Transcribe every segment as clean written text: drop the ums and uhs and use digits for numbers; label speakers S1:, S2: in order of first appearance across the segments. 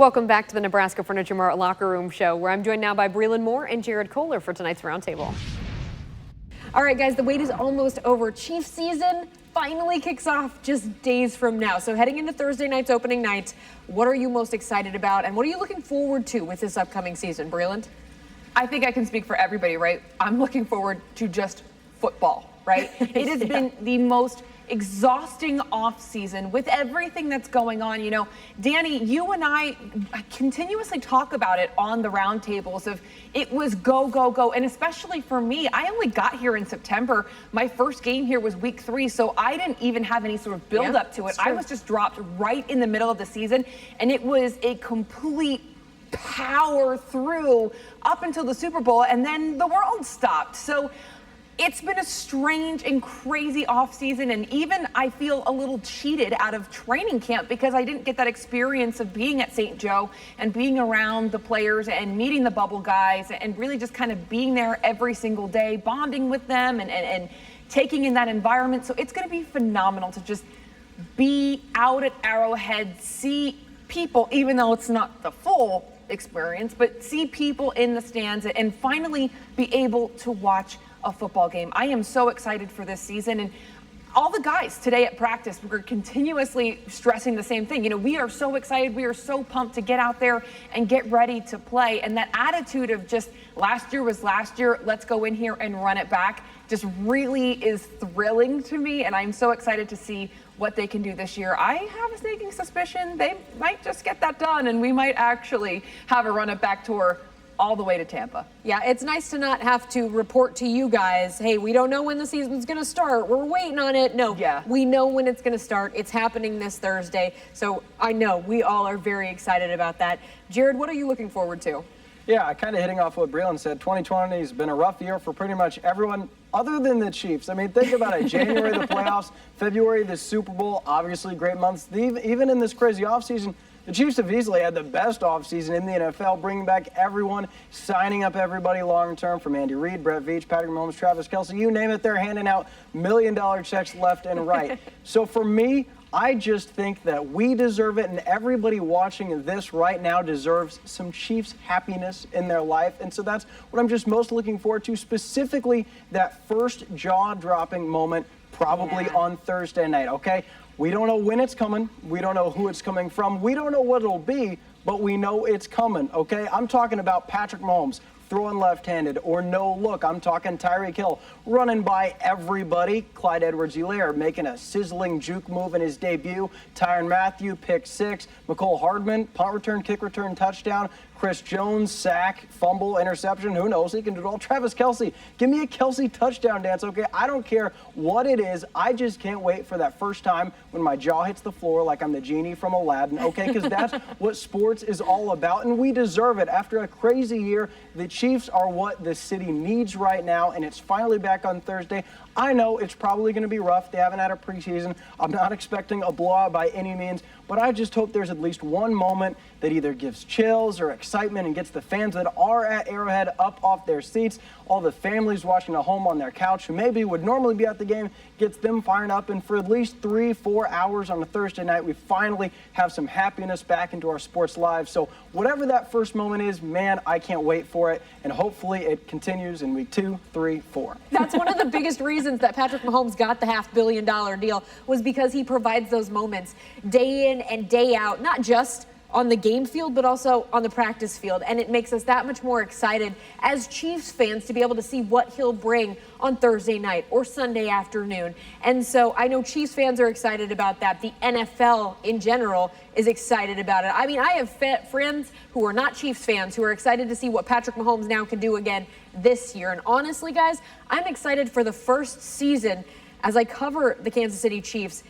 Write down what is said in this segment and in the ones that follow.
S1: Welcome back to the Nebraska Furniture Mart Locker Room Show, where I'm joined now by Breland and Jared for tonight's Roundtable. All right, guys, the wait is almost over. Chiefs season finally kicks off just days from now. So heading into Thursday night's opening night, what are you most excited about, and what are you looking forward to with this upcoming season, Breland?
S2: I think I can speak for everybody, right? I'm looking forward to just football, right? It has been the most exhausting off season with everything that's going on. You know, Dani, you and I continuously talk about it on the roundtables of it was go, go, go. And especially for me, I only got here in September. My first game here was week 3, so I didn't even have any sort of build up to it. I was just dropped right in the middle of the season, and it was a complete power through up until the Super Bowl, and then the world stopped. So it's been a strange and crazy offseason, and even I feel a little cheated out of training camp because I didn't get that experience of being at St. Joe and being around the players and meeting the bubble guys and really just kind of being there every single day, bonding with them and taking in that environment. So it's going to be phenomenal to just be out at Arrowhead, see people, even though it's not the full experience, but see people in the stands and finally be able to watch a football game. I am so excited for this season, and all the guys today at practice were continuously stressing the same thing. You know, we are so excited, we are so pumped to get out there and get ready to play, and that attitude of just last year was last year, let's go in here and run it back, just really is thrilling to me, and I'm so excited to see what they can do this year. I have a sneaking suspicion they might just get that done, and we might actually have a run it back tour all the way to Tampa.
S1: Yeah, it's nice to not have to report to you guys, hey, we don't know when the season's going to start. We're waiting on it. No, we know when it's going to start. It's happening this Thursday. So I know we all are very excited about that. Jared, what are you looking forward to?
S3: Yeah, kind of hitting off what Breland said, 2020 has been a rough year for pretty much everyone other than the Chiefs. I mean, think about it. January, the playoffs, February, the Super Bowl, obviously great months. Even in this crazy offseason, the Chiefs have easily had the best offseason in the NFL, bringing back everyone, signing up everybody long-term, from Andy Reid, Brett Veach, Patrick Mahomes, Travis Kelce, you name it, they're handing out million-dollar checks left and right. So for me, I just think that we deserve it, and everybody watching this right now deserves some Chiefs happiness in their life. And so that's what I'm just most looking forward to, specifically that first jaw-dropping moment probably on Thursday night, okay? We don't know when it's coming. We don't know who it's coming from. We don't know what it'll be, but we know it's coming, okay? I'm talking about Patrick Mahomes throwing left-handed or no look. I'm talking Tyreek Hill running by everybody. Clyde Edwards-Helaire making a sizzling juke move in his debut. Tyrann Mathieu, pick 6. Mecole Hardman, punt return, kick return, touchdown. Chris Jones, sack, fumble, interception, who knows? He can do it all. Travis Kelce, give me a Kelce touchdown dance, okay? I don't care what it is. I just can't wait for that first time when my jaw hits the floor like I'm the genie from Aladdin, okay? Because that's what sports is all about, and we deserve it. After a crazy year, the Chiefs are what the city needs right now, and it's finally back on Thursday. I know it's probably going to be rough. They haven't had a preseason. I'm not expecting a blowout by any means, but I just hope there's at least one moment that either gives chills or excitement and gets the fans that are at Arrowhead up off their seats, all the families watching at home on their couch who maybe would normally be at the game, gets them fired up, and for at least 3-4 hours on a Thursday night, we finally have some happiness back into our sports lives. So whatever that first moment is, man, I can't wait for it, and hopefully it continues in week 2, 3, 4.
S1: That's one of the biggest reasons that Patrick Mahomes got the $500 million deal, was because he provides those moments day in and day out, not just on the game field, but also on the practice field. And it makes us that much more excited as Chiefs fans to be able to see what he'll bring on Thursday night or Sunday afternoon. And so I know Chiefs fans are excited about that. The NFL in general is excited about it. I mean, I have friends who are not Chiefs fans who are excited to see what Patrick Mahomes now can do again this year. And honestly, guys, I'm excited for the first season as I cover the Kansas City Chiefs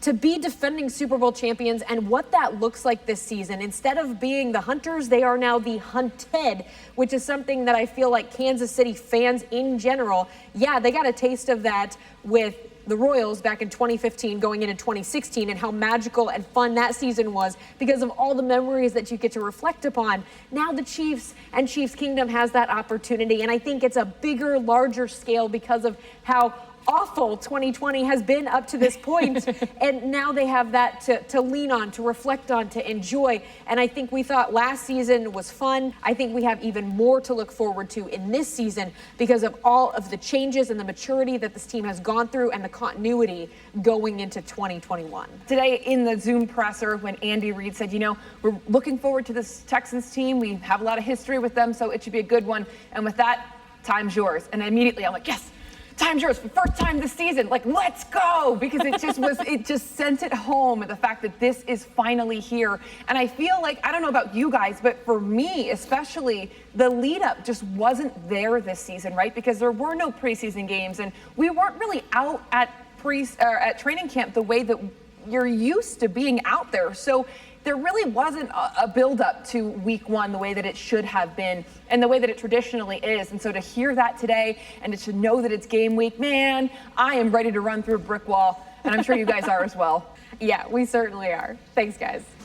S1: to be defending Super Bowl champions and what that looks like this season. Instead of being the hunters, they are now the hunted, which is something that I feel like Kansas City fans in general, yeah, they got a taste of that with the Royals back in 2015 going into 2016 and how magical and fun that season was because of all the memories that you get to reflect upon. Now the Chiefs and Chiefs Kingdom has that opportunity, and I think it's a bigger, larger scale because of how awful 2020 has been up to this point, and now they have that to lean on, to reflect on, to enjoy. And I think we thought last season was fun. I think we have even more to look forward to in this season because of all of the changes and the maturity that this team has gone through and the continuity going into 2021.
S2: Today in the Zoom presser, when Andy Reid said, we're looking forward to this Texans team. We have a lot of history with them, so it should be a good one. And with that, time's yours. And immediately I'm like, yes, time's yours for the first time this season. Like, let's go, because it just sent it home, the fact that this is finally here. And I feel like, I don't know about you guys, but for me especially, the lead up just wasn't there this season, right? Because there were no preseason games and we weren't really out at training camp the way that you're used to being out there. So there really wasn't a build-up to week one the way that it should have been and the way that it traditionally is. And so to hear that today and to know that it's game week, man, I am ready to run through a brick wall. And I'm sure you guys are as well.
S1: Yeah, we certainly are. Thanks, guys.